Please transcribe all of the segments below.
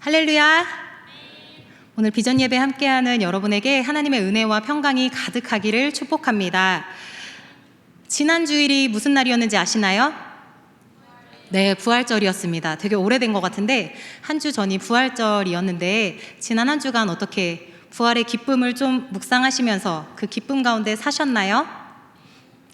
할렐루야. 오늘 비전 예배 함께하는 여러분에게 하나님의 은혜와 평강이 가득하기를 축복합니다. 지난 주일이 무슨 날이었는지 아시나요? 네, 부활절이었습니다. 되게 오래된 것 같은데 한 주 전이 부활절이었는데 지난 한 주간 어떻게 부활의 기쁨을 좀 묵상하시면서 그 기쁨 가운데 사셨나요?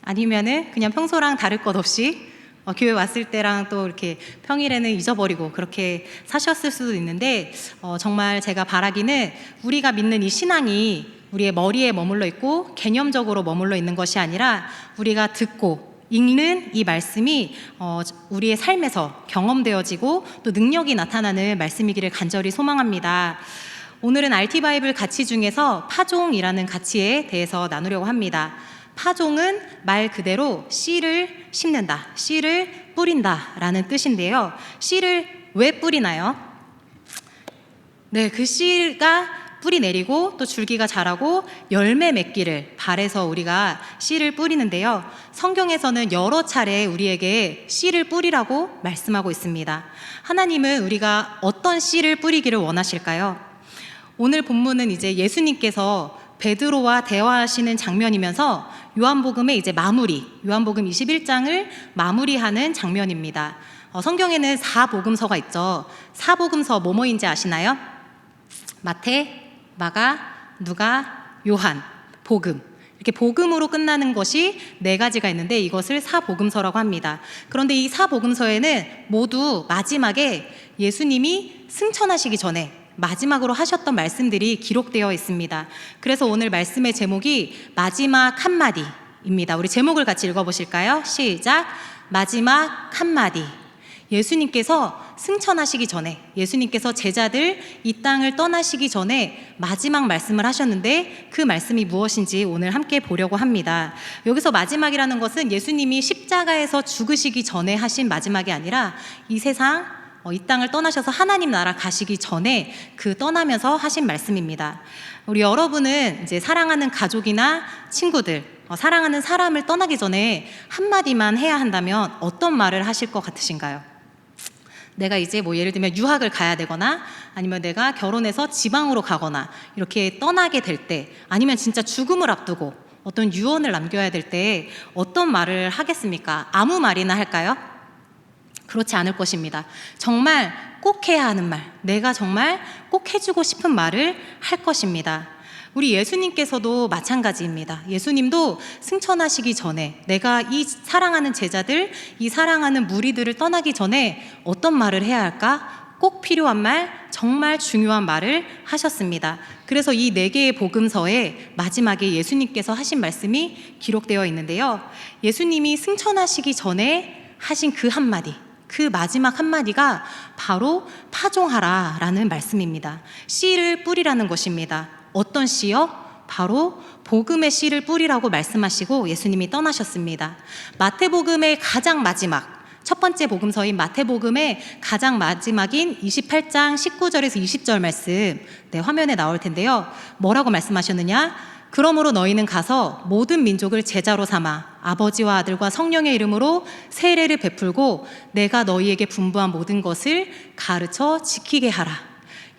아니면은 그냥 평소랑 다를 것 없이 교회 왔을 때랑 또 이렇게 평일에는 잊어버리고 그렇게 사셨을 수도 있는데 정말 제가 바라기는 우리가 믿는 이 신앙이 우리의 머리에 머물러 있고 개념적으로 머물러 있는 것이 아니라 우리가 듣고 읽는 이 말씀이 우리의 삶에서 경험되어지고 또 능력이 나타나는 말씀이기를 간절히 소망합니다. 오늘은 RT 바이블 가치 중에서 파종이라는 가치에 대해서 나누려고 합니다. 파종은 말 그대로 씨를 심는다, 씨를 뿌린다 라는 뜻인데요. 씨를 왜 뿌리나요? 네, 그 씨가 뿌리 내리고 또 줄기가 자라고 열매 맺기를 바라서 우리가 씨를 뿌리는데요. 성경에서는 여러 차례 우리에게 씨를 뿌리라고 말씀하고 있습니다. 하나님은 우리가 어떤 씨를 뿌리기를 원하실까요? 오늘 본문은 이제 예수님께서 베드로와 대화하시는 장면이면서 요한복음의 이제 요한복음 21장을 마무리하는 장면입니다. 성경에는 4복음서가 있죠. 4복음서 뭐뭐인지 아시나요? 마태, 마가, 누가, 요한, 복음. 이렇게 복음으로 끝나는 것이 4가지가 있는데 이것을 4복음서라고 합니다. 그런데 이 4복음서에는 모두 마지막에 예수님이 승천하시기 전에 마지막으로 하셨던 말씀들이 기록되어 있습니다. 그래서 오늘 말씀의 제목이 마지막 한마디입니다. 우리 제목을 같이 읽어보실까요? 시작! 마지막 한마디. 예수님께서 승천하시기 전에, 예수님께서 제자들 이 땅을 떠나시기 전에 마지막 말씀을 하셨는데 그 말씀이 무엇인지 오늘 함께 보려고 합니다. 여기서 마지막이라는 것은 예수님이 십자가에서 죽으시기 전에 하신 마지막이 아니라 이 세상 이 땅을 떠나셔서 하나님 나라 가시기 전에 그 떠나면서 하신 말씀입니다. 우리 여러분은 이제 사랑하는 가족이나 친구들, 사랑하는 사람을 떠나기 전에 한마디만 해야 한다면 어떤 말을 하실 것 같으신가요? 내가 이제 예를 들면 유학을 가야 되거나 아니면 내가 결혼해서 지방으로 가거나 이렇게 떠나게 될 때 아니면 진짜 죽음을 앞두고 어떤 유언을 남겨야 될 때 어떤 말을 하겠습니까? 아무 말이나 할까요? 그렇지 않을 것입니다. 정말 꼭 해야 하는 말, 내가 정말 꼭 해주고 싶은 말을 할 것입니다. 우리 예수님께서도 마찬가지입니다. 예수님도 승천하시기 전에 내가 이 사랑하는 제자들, 이 사랑하는 무리들을 떠나기 전에 어떤 말을 해야 할까? 꼭 필요한 말, 정말 중요한 말을 하셨습니다. 그래서 이 4개의 복음서에 마지막에 예수님께서 하신 말씀이 기록되어 있는데요. 예수님이 승천하시기 전에 하신 그 한마디, 그 마지막 한마디가 바로 파종하라 라는 말씀입니다. 씨를 뿌리라는 것입니다. 어떤 씨요? 바로 복음의 씨를 뿌리라고 말씀하시고 예수님이 떠나셨습니다. 마태복음의 가장 마지막, 첫 번째 복음서인 마태복음의 가장 마지막인 28장 19절에서 20절 말씀, 화면에 나올 텐데요. 뭐라고 말씀하셨느냐? 그러므로 너희는 가서 모든 민족을 제자로 삼아 아버지와 아들과 성령의 이름으로 세례를 베풀고 내가 너희에게 분부한 모든 것을 가르쳐 지키게 하라.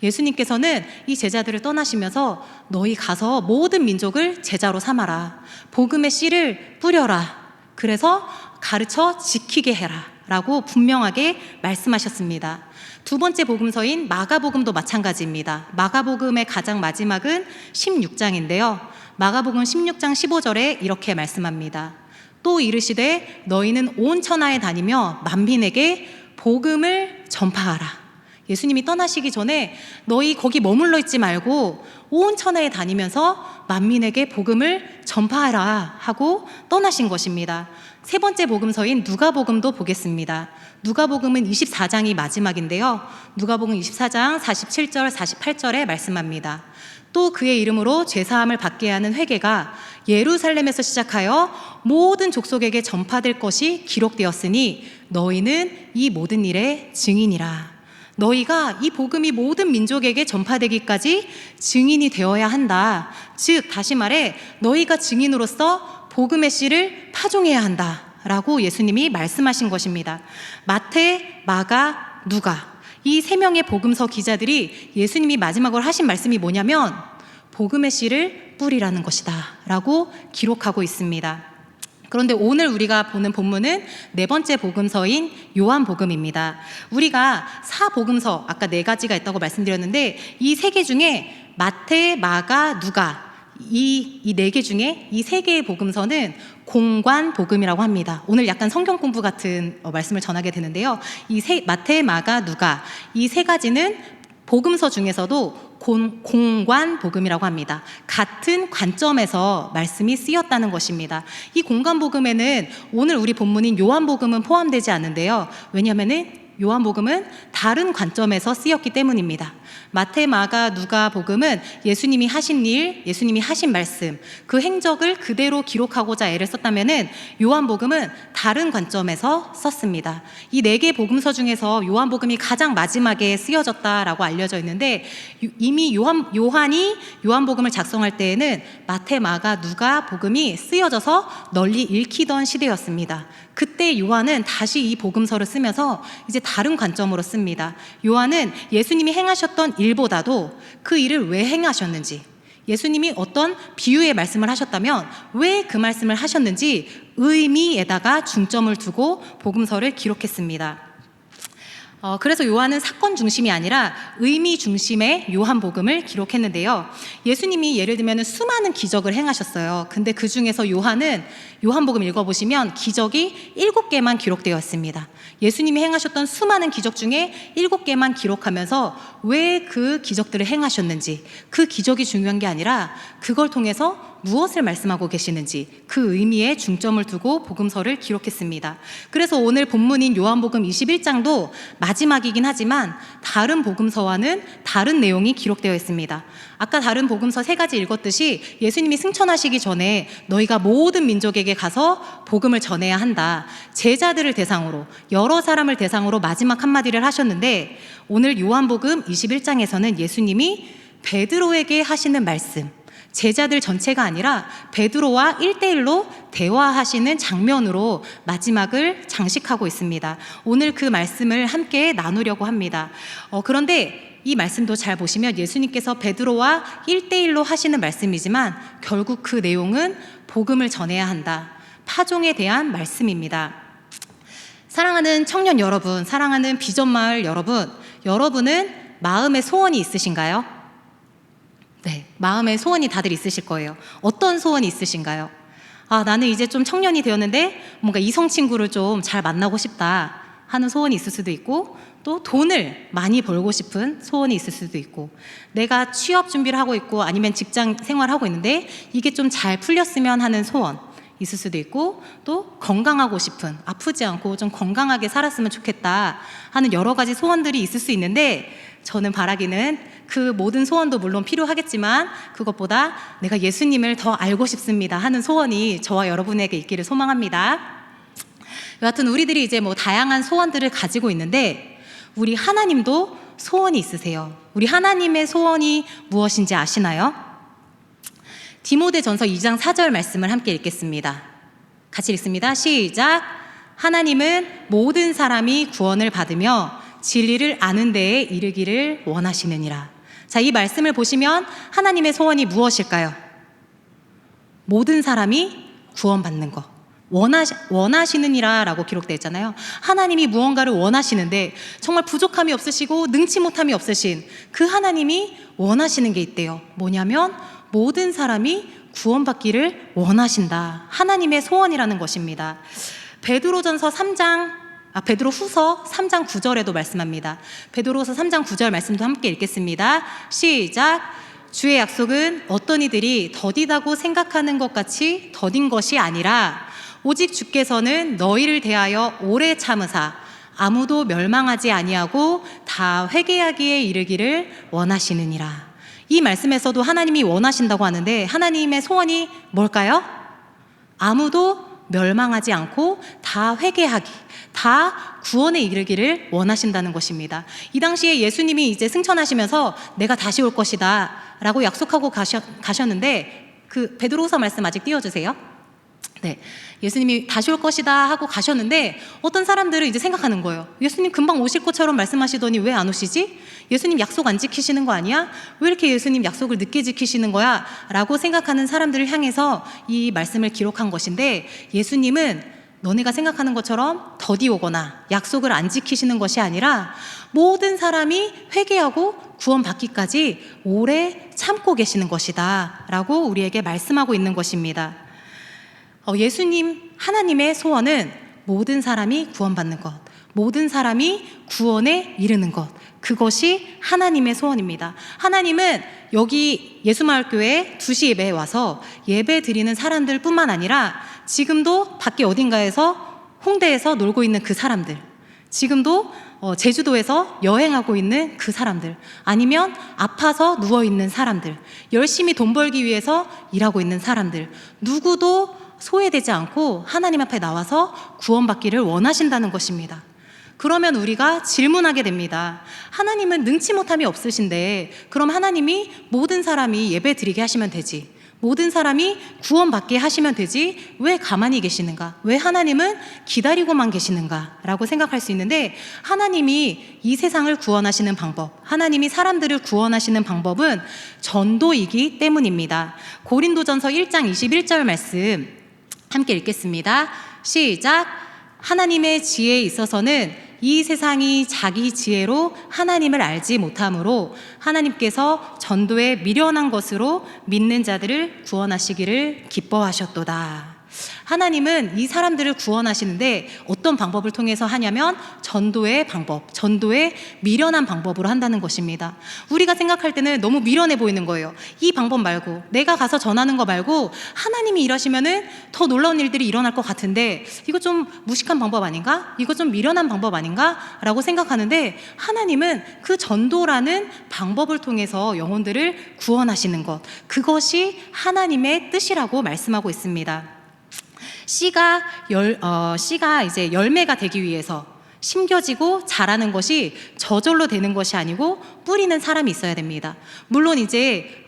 예수님께서는 이 제자들을 떠나시면서 너희 가서 모든 민족을 제자로 삼아라. 복음의 씨를 뿌려라. 그래서 가르쳐 지키게 해라. 라고 분명하게 말씀하셨습니다. 두 번째 복음서인 마가복음도 마찬가지입니다. 마가복음의 가장 마지막은 16장인데요. 마가복음 16장 15절에 이렇게 말씀합니다. 또 이르시되 너희는 온 천하에 다니며 만민에게 복음을 전파하라. 예수님이 떠나시기 전에 너희 거기 머물러 있지 말고 온 천하에 다니면서 만민에게 복음을 전파하라 하고 떠나신 것입니다. 세 번째 복음서인 누가복음도 보겠습니다. 누가복음은 24장이 마지막인데요. 누가복음 24장 47절 48절에 말씀합니다. 또 그의 이름으로 죄사함을 받게 하는 회개가 예루살렘에서 시작하여 모든 족속에게 전파될 것이 기록되었으니 너희는 이 모든 일의 증인이라. 너희가 이 복음이 모든 민족에게 전파되기까지 증인이 되어야 한다. 즉 다시 말해 너희가 증인으로서 복음의 씨를 파종해야 한다 라고 예수님이 말씀하신 것입니다. 마태, 마가, 누가 이 세 명의 복음서 기자들이 예수님이 마지막으로 하신 말씀이 뭐냐면 복음의 씨를 뿌리라는 것이다 라고 기록하고 있습니다. 그런데 오늘 우리가 보는 본문은 네 번째 복음서인 요한복음입니다. 우리가 사복음서 아까 네 가지가 있다고 말씀드렸는데 이 세 개 중에 마태, 마가, 누가 이 네 개 중에 이 세 개의 복음서는 공관 복음이라고 합니다. 오늘 약간 성경 공부 같은 말씀을 전하게 되는데요. 마태, 마가, 누가 이 세 가지는 복음서 중에서도 공관 복음이라고 합니다. 같은 관점에서 말씀이 쓰였다는 것입니다. 이 공관 복음에는 오늘 우리 본문인 요한복음은 포함되지 않는데요. 왜냐하면은 요한복음은 다른 관점에서 쓰였기 때문입니다. 마태, 마가, 누가 복음은 예수님이 하신 일, 예수님이 하신 말씀, 그 행적을 그대로 기록하고자 애를 썼다면은 요한복음은 다른 관점에서 썼습니다. 이 네 개 복음서 중에서 요한복음이 가장 마지막에 쓰여졌다라고 알려져 있는데 이미 요한이 요한복음을 작성할 때에는 마태, 마가, 누가 복음이 쓰여져서 널리 읽히던 시대였습니다. 그때 요한은 다시 이 복음서를 쓰면서 이제 다른 관점으로 씁니다. 요한은 예수님이 행하셨던 일보다도 그 일을 왜 행하셨는지, 예수님이 어떤 비유의 말씀을 하셨다면 왜 그 말씀을 하셨는지 의미에다가 중점을 두고 복음서를 기록했습니다. 그래서 요한은 사건 중심이 아니라 의미 중심의 요한복음을 기록했는데요. 예수님이 예를 들면 수많은 기적을 행하셨어요. 근데 그 중에서 요한복음 읽어보시면 기적이 7개만 기록되어 있습니다. 예수님이 행하셨던 수많은 기적 중에 7개만 기록하면서 왜 그 기적들을 행하셨는지, 그 기적이 중요한 게 아니라 그걸 통해서 무엇을 말씀하고 계시는지 그 의미에 중점을 두고 복음서를 기록했습니다. 그래서 오늘 본문인 요한복음 21장도 마지막이긴 하지만 다른 복음서와는 다른 내용이 기록되어 있습니다. 아까 다른 복음서 3가지 읽었듯이 예수님이 승천하시기 전에 너희가 모든 민족에게 가서 복음을 전해야 한다. 제자들을 대상으로, 여러 사람을 대상으로 마지막 한마디를 하셨는데 오늘 요한복음 21장에서는 예수님이 베드로에게 하시는 말씀, 제자들 전체가 아니라 베드로와 1대1로 대화하시는 장면으로 마지막을 장식하고 있습니다. 오늘 그 말씀을 함께 나누려고 합니다. 그런데 이 말씀도 잘 보시면 예수님께서 베드로와 1대1로 하시는 말씀이지만 결국 그 내용은 복음을 전해야 한다. 파종에 대한 말씀입니다. 사랑하는 청년 여러분, 사랑하는 비전마을 여러분, 여러분은 마음의 소원이 있으신가요? 네, 마음의 소원이 다들 있으실 거예요. 어떤 소원이 있으신가요? 나는 이제 좀 청년이 되었는데 뭔가 이성 친구를 좀 잘 만나고 싶다 하는 소원이 있을 수도 있고, 또 돈을 많이 벌고 싶은 소원이 있을 수도 있고, 내가 취업 준비를 하고 있고 아니면 직장 생활하고 있는데 이게 좀 잘 풀렸으면 하는 소원 있을 수도 있고, 또 건강하고 싶은, 아프지 않고 좀 건강하게 살았으면 좋겠다 하는 여러 가지 소원들이 있을 수 있는데, 저는 바라기는 그 모든 소원도 물론 필요하겠지만 그것보다 내가 예수님을 더 알고 싶습니다 하는 소원이 저와 여러분에게 있기를 소망합니다. 여하튼 우리들이 이제 다양한 소원들을 가지고 있는데 우리 하나님도 소원이 있으세요. 우리 하나님의 소원이 무엇인지 아시나요? 디모데전서 2장 4절 말씀을 함께 읽겠습니다. 같이 읽습니다. 시작. 하나님은 모든 사람이 구원을 받으며 진리를 아는 데에 이르기를 원하시느니라. 자, 이 말씀을 보시면 하나님의 소원이 무엇일까요? 모든 사람이 구원받는 것, 원하시느니라 라고 기록되어 있잖아요. 하나님이 무언가를 원하시는데 정말 부족함이 없으시고 능치 못함이 없으신 그 하나님이 원하시는 게 있대요. 뭐냐면 모든 사람이 구원받기를 원하신다. 하나님의 소원이라는 것입니다. 베드로후서 3장 9절에도 말씀합니다. 베드로후서 3장 9절 말씀도 함께 읽겠습니다. 시작. 주의 약속은 어떤 이들이 더디다고 생각하는 것 같이 더딘 것이 아니라 오직 주께서는 너희를 대하여 오래 참으사 아무도 멸망하지 아니하고 다 회개하기에 이르기를 원하시느니라. 이 말씀에서도 하나님이 원하신다고 하는데 하나님의 소원이 뭘까요? 아무도 멸망하지 않고 다 회개하기, 다 구원에 이르기를 원하신다는 것입니다. 이 당시에 예수님이 이제 승천하시면서 내가 다시 올 것이다 라고 약속하고 가셨는데 그 베드로후서 말씀 아직 띄워주세요. 네, 예수님이 다시 올 것이다 하고 가셨는데 어떤 사람들은 이제 생각하는 거예요. 예수님 금방 오실 것처럼 말씀하시더니 왜 안 오시지? 예수님 약속 안 지키시는 거 아니야? 왜 이렇게 예수님 약속을 늦게 지키시는 거야? 라고 생각하는 사람들을 향해서 이 말씀을 기록한 것인데, 예수님은 너네가 생각하는 것처럼 더디 오거나 약속을 안 지키시는 것이 아니라 모든 사람이 회개하고 구원받기까지 오래 참고 계시는 것이다 라고 우리에게 말씀하고 있는 것입니다. 예수님, 하나님의 소원은 모든 사람이 구원받는 것, 모든 사람이 구원에 이르는 것, 그것이 하나님의 소원입니다. 하나님은 여기 예수마을교회 2시 예배에 와서 예배 드리는 사람들 뿐만 아니라 지금도 밖에 어딘가에서 홍대에서 놀고 있는 그 사람들, 지금도 제주도에서 여행하고 있는 그 사람들, 아니면 아파서 누워있는 사람들, 열심히 돈 벌기 위해서 일하고 있는 사람들, 누구도 소외되지 않고 하나님 앞에 나와서 구원받기를 원하신다는 것입니다. 그러면 우리가 질문하게 됩니다. 하나님은 능치 못함이 없으신데 그럼 하나님이 모든 사람이 예배 드리게 하시면 되지, 모든 사람이 구원받게 하시면 되지, 왜 가만히 계시는가? 왜 하나님은 기다리고만 계시는가? 라고 생각할 수 있는데, 하나님이 이 세상을 구원하시는 방법, 하나님이 사람들을 구원하시는 방법은 전도이기 때문입니다. 고린도전서 1장 21절 말씀 함께 읽겠습니다. 시작. 하나님의 지혜에 있어서는 이 세상이 자기 지혜로 하나님을 알지 못하므로 하나님께서 전도에 미련한 것으로 믿는 자들을 구원하시기를 기뻐하셨도다. 하나님은 이 사람들을 구원하시는데 어떤 방법을 통해서 하냐면 전도의 방법, 전도의 미련한 방법으로 한다는 것입니다. 우리가 생각할 때는 너무 미련해 보이는 거예요. 이 방법 말고, 내가 가서 전하는 거 말고 하나님이 일하시면은 더 놀라운 일들이 일어날 것 같은데 이거 좀 무식한 방법 아닌가? 이거 좀 미련한 방법 아닌가? 라고 생각하는데, 하나님은 그 전도라는 방법을 통해서 영혼들을 구원하시는 것, 그것이 하나님의 뜻이라고 말씀하고 있습니다. 씨가 이제 열매가 되기 위해서 심겨지고 자라는 것이 저절로 되는 것이 아니고 뿌리는 사람이 있어야 됩니다. 물론 이제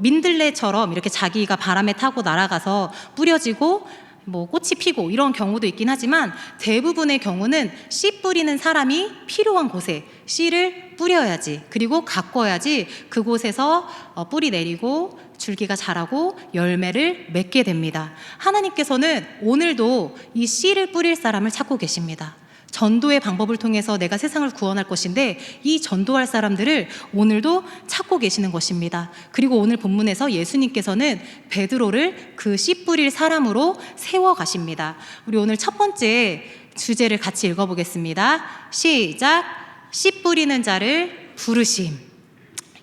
민들레처럼 이렇게 자기가 바람에 타고 날아가서 뿌려지고 꽃이 피고 이런 경우도 있긴 하지만, 대부분의 경우는 씨 뿌리는 사람이 필요한 곳에 씨를 뿌려야지, 그리고 가꿔야지 그곳에서 뿌리 내리고 줄기가 자라고 열매를 맺게 됩니다. 하나님께서는 오늘도 이 씨를 뿌릴 사람을 찾고 계십니다. 전도의 방법을 통해서 내가 세상을 구원할 것인데 이 전도할 사람들을 오늘도 찾고 계시는 것입니다. 그리고 오늘 본문에서 예수님께서는 베드로를 그 씨 뿌릴 사람으로 세워 가십니다. 우리 오늘 첫 번째 주제를 같이 읽어보겠습니다. 시작. 씨 뿌리는 자를 부르심.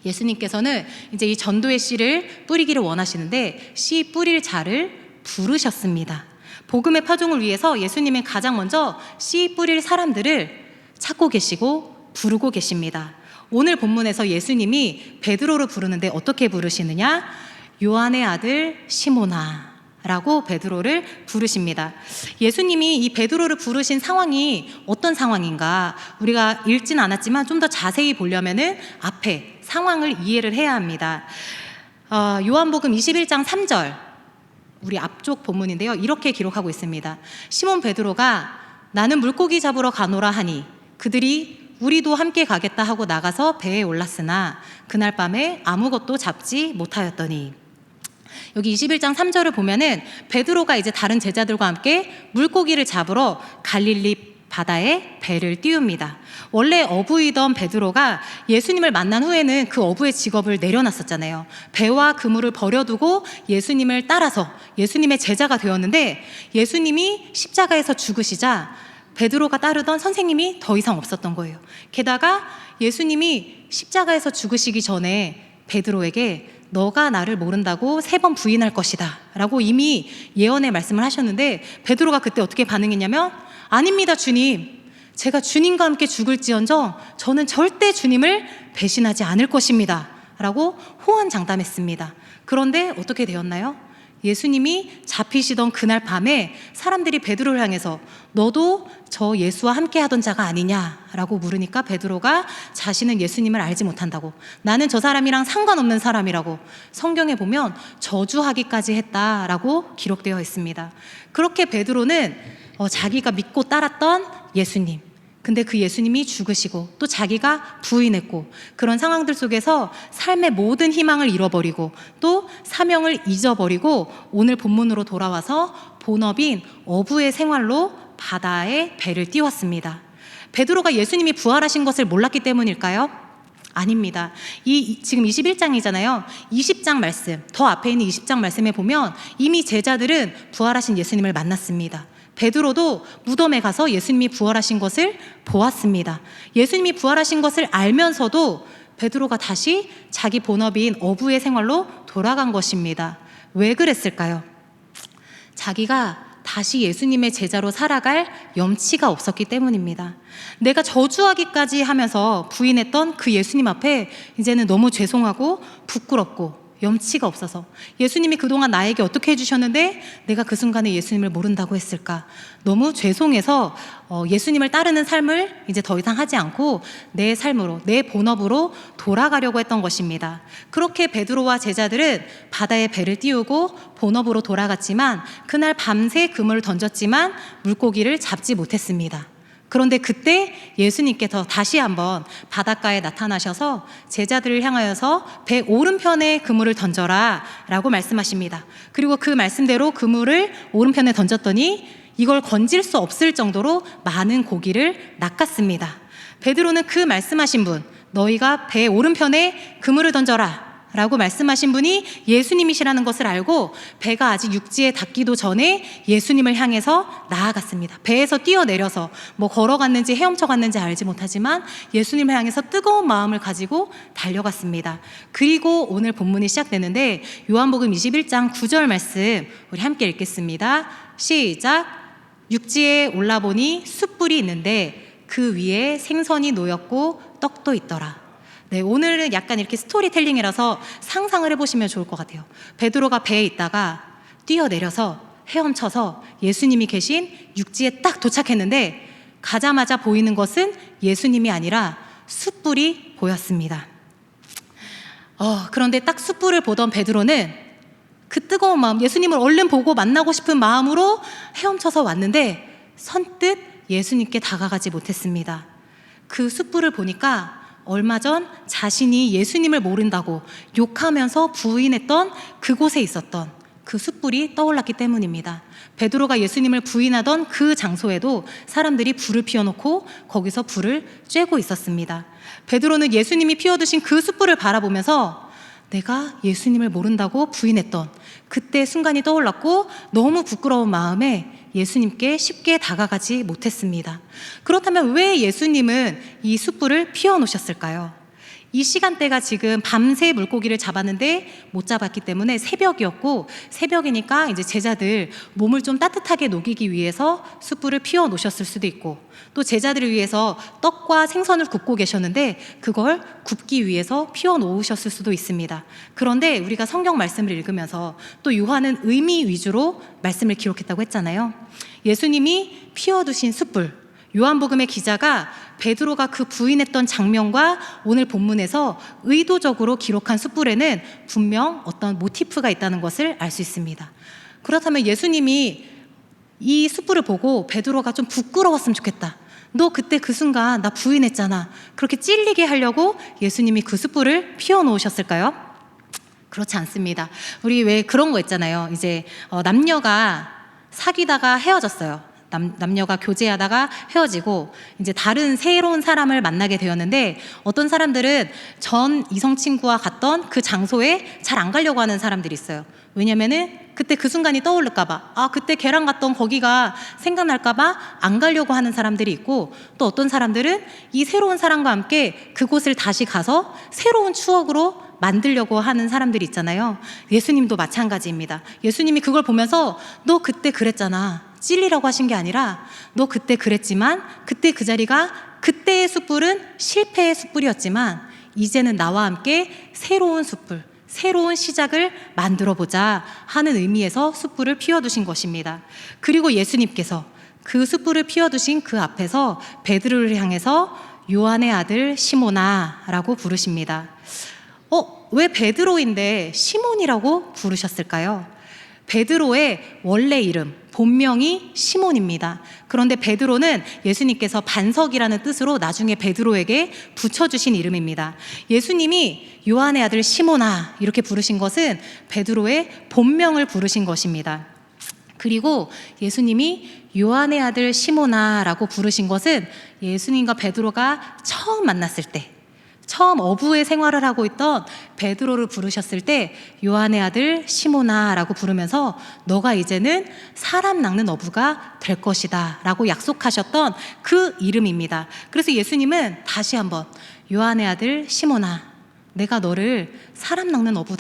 예수님께서는 이제 이 전도의 씨를 뿌리기를 원하시는데 씨 뿌릴 자를 부르셨습니다. 복음의 파종을 위해서 예수님은 가장 먼저 씨 뿌릴 사람들을 찾고 계시고 부르고 계십니다. 오늘 본문에서 예수님이 베드로를 부르는데 어떻게 부르시느냐? 요한의 아들 시몬아 라고 베드로를 부르십니다. 예수님이 이 베드로를 부르신 상황이 어떤 상황인가 우리가 읽진 않았지만 좀 더 자세히 보려면은 앞에 상황을 이해를 해야 합니다. 요한복음 21장 3절 우리 앞쪽 본문인데요, 이렇게 기록하고 있습니다. 시몬 베드로가 나는 물고기 잡으러 가노라 하니 그들이 우리도 함께 가겠다 하고 나가서 배에 올랐으나 그날 밤에 아무것도 잡지 못하였더니, 여기 21장 3절을 보면은 베드로가 이제 다른 제자들과 함께 물고기를 잡으러 갈릴리 바다에 배를 띄웁니다. 원래 어부이던 베드로가 예수님을 만난 후에는 그 어부의 직업을 내려놨었잖아요. 배와 그물을 버려두고 예수님을 따라서 예수님의 제자가 되었는데, 예수님이 십자가에서 죽으시자 베드로가 따르던 선생님이 더 이상 없었던 거예요. 게다가 예수님이 십자가에서 죽으시기 전에 베드로에게 너가 나를 모른다고 3번 부인할 것이다 라고 이미 예언의 말씀을 하셨는데, 베드로가 그때 어떻게 반응했냐면 아닙니다 주님, 제가 주님과 함께 죽을지언정 저는 절대 주님을 배신하지 않을 것입니다 라고 호언장담했습니다. 그런데 어떻게 되었나요? 예수님이 잡히시던 그날 밤에 사람들이 베드로를 향해서 너도 저 예수와 함께 하던 자가 아니냐라고 물으니까 베드로가 자신은 예수님을 알지 못한다고, 나는 저 사람이랑 상관없는 사람이라고 성경에 보면 저주하기까지 했다라고 기록되어 있습니다. 그렇게 베드로는 자기가 믿고 따랐던 예수님, 근데 그 예수님이 죽으시고 또 자기가 부인했고 그런 상황들 속에서 삶의 모든 희망을 잃어버리고 또 사명을 잊어버리고 오늘 본문으로 돌아와서 본업인 어부의 생활로 바다에 배를 띄웠습니다. 베드로가 예수님이 부활하신 것을 몰랐기 때문일까요? 아닙니다. 지금 21장이잖아요. 20장 말씀, 더 앞에 있는 20장 말씀에 보면 이미 제자들은 부활하신 예수님을 만났습니다. 베드로도 무덤에 가서 예수님이 부활하신 것을 보았습니다. 예수님이 부활하신 것을 알면서도 베드로가 다시 자기 본업인 어부의 생활로 돌아간 것입니다. 왜 그랬을까요? 자기가 다시 예수님의 제자로 살아갈 염치가 없었기 때문입니다. 내가 저주하기까지 하면서 부인했던 그 예수님 앞에 이제는 너무 죄송하고 부끄럽고 염치가 없어서, 예수님이 그동안 나에게 어떻게 해주셨는데 내가 그 순간에 예수님을 모른다고 했을까? 너무 죄송해서 예수님을 따르는 삶을 이제 더 이상 하지 않고 내 삶으로, 내 본업으로 돌아가려고 했던 것입니다. 그렇게 베드로와 제자들은 바다에 배를 띄우고 본업으로 돌아갔지만 그날 밤새 그물을 던졌지만 물고기를 잡지 못했습니다. 그런데 그때 예수님께서 다시 한번 바닷가에 나타나셔서 제자들을 향하여서 배 오른편에 그물을 던져라 라고 말씀하십니다. 그리고 그 말씀대로 그물을 오른편에 던졌더니 이걸 건질 수 없을 정도로 많은 고기를 낚았습니다. 베드로는 그 말씀하신 분, 너희가 배 오른편에 그물을 던져라 라고 말씀하신 분이 예수님이시라는 것을 알고 배가 아직 육지에 닿기도 전에 예수님을 향해서 나아갔습니다. 배에서 뛰어내려서 걸어갔는지 헤엄쳐 갔는지 알지 못하지만 예수님을 향해서 뜨거운 마음을 가지고 달려갔습니다. 그리고 오늘 본문이 시작되는데 요한복음 21장 9절 말씀 우리 함께 읽겠습니다. 시작. 육지에 올라보니 숯불이 있는데 그 위에 생선이 놓였고 떡도 있더라. 네, 오늘은 약간 이렇게 스토리텔링이라서 상상을 해보시면 좋을 것 같아요. 베드로가 배에 있다가 뛰어내려서 헤엄쳐서 예수님이 계신 육지에 딱 도착했는데 가자마자 보이는 것은 예수님이 아니라 숯불이 보였습니다. 그런데 딱 숯불을 보던 베드로는 그 뜨거운 마음, 예수님을 얼른 보고 만나고 싶은 마음으로 헤엄쳐서 왔는데 선뜻 예수님께 다가가지 못했습니다. 그 숯불을 보니까 얼마 전 자신이 예수님을 모른다고 욕하면서 부인했던 그곳에 있었던 그 숯불이 떠올랐기 때문입니다. 베드로가 예수님을 부인하던 그 장소에도 사람들이 불을 피워놓고 거기서 불을 쬐고 있었습니다. 베드로는 예수님이 피워두신 그 숯불을 바라보면서 내가 예수님을 모른다고 부인했던 그때 순간이 떠올랐고 너무 부끄러운 마음에 예수님께 쉽게 다가가지 못했습니다. 그렇다면 왜 예수님은 이 숯불을 피워놓으셨을까요? 이 시간대가 지금 밤새 물고기를 잡았는데 못 잡았기 때문에 새벽이었고, 새벽이니까 이제 제자들 몸을 좀 따뜻하게 녹이기 위해서 숯불을 피워 놓으셨을 수도 있고, 또 제자들을 위해서 떡과 생선을 굽고 계셨는데 그걸 굽기 위해서 피워 놓으셨을 수도 있습니다. 그런데 우리가 성경 말씀을 읽으면서 또 요한은 의미 위주로 말씀을 기록했다고 했잖아요. 예수님이 피워두신 숯불, 요한복음의 기자가 베드로가 그 부인했던 장면과 오늘 본문에서 의도적으로 기록한 숯불에는 분명 어떤 모티프가 있다는 것을 알 수 있습니다. 그렇다면 예수님이 이 숯불을 보고 베드로가 좀 부끄러웠으면 좋겠다, 너 그때 그 순간 나 부인했잖아, 그렇게 찔리게 하려고 예수님이 그 숯불을 피워놓으셨을까요? 그렇지 않습니다. 우리 왜 그런 거 있잖아요. 이제 남녀가 사귀다가 헤어졌어요. 남녀가 교제하다가 헤어지고 이제 다른 새로운 사람을 만나게 되었는데, 어떤 사람들은 전 이성 친구와 갔던 그 장소에 잘 안 가려고 하는 사람들이 있어요. 왜냐면은 그때 그 순간이 떠오를까봐, 그때 걔랑 갔던 거기가 생각날까봐 안 가려고 하는 사람들이 있고, 또 어떤 사람들은 이 새로운 사람과 함께 그곳을 다시 가서 새로운 추억으로 만들려고 하는 사람들이 있잖아요. 예수님도 마찬가지입니다. 예수님이 그걸 보면서 너 그때 그랬잖아, 찔리라고 하신 게 아니라 너 그때 그랬지만 그때 그 자리가, 그때의 숯불은 실패의 숯불이었지만 이제는 나와 함께 새로운 숯불, 새로운 시작을 만들어 보자 하는 의미에서 숯불을 피워두신 것입니다. 그리고 예수님께서 그 숯불을 피워두신 그 앞에서 베드로를 향해서 요한의 아들 시몬아라고 부르십니다. 왜 베드로인데 시몬이라고 부르셨을까요? 베드로의 원래 이름, 본명이 시몬입니다. 그런데 베드로는 예수님께서 반석이라는 뜻으로 나중에 베드로에게 붙여주신 이름입니다. 예수님이 요한의 아들 시몬아 이렇게 부르신 것은 베드로의 본명을 부르신 것입니다. 그리고 예수님이 요한의 아들 시몬아라고 부르신 것은 예수님과 베드로가 처음 만났을 때, 처음 어부의 생활을 하고 있던 베드로를 부르셨을 때 요한의 아들 시몬아라고 부르면서 너가 이제는 사람 낚는 어부가 될 것이다 라고 약속하셨던 그 이름입니다. 그래서 예수님은 다시 한번 요한의 아들 시몬아, 내가 너를 사람 낚는 어부